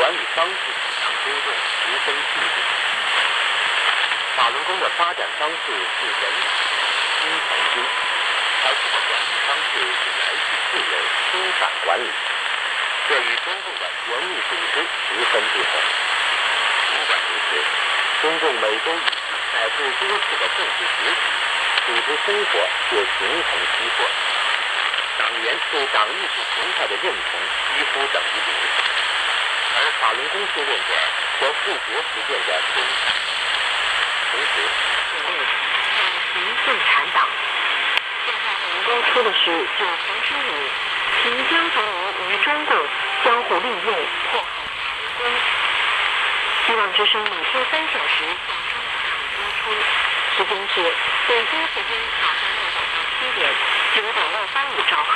管理方式让公众十分忌讳。法轮功的发展方式是人心从心，采取的管理方式是来去自由、松散管理，这与中共的严密组织十分不同。尽管如此，中共每周一次乃至多次的政治决议，组织生活却形同虚幻。党员对党意识形态的认同几乎等于零，而法轮功修炼者则富国实践着中产。同时，共产党现在法轮功出的是九层之语，其将从与中共相互利用迫害法轮功。希望之声每天3小时向中国播出，时间是北京时间早上6点到7点，9点635兆赫。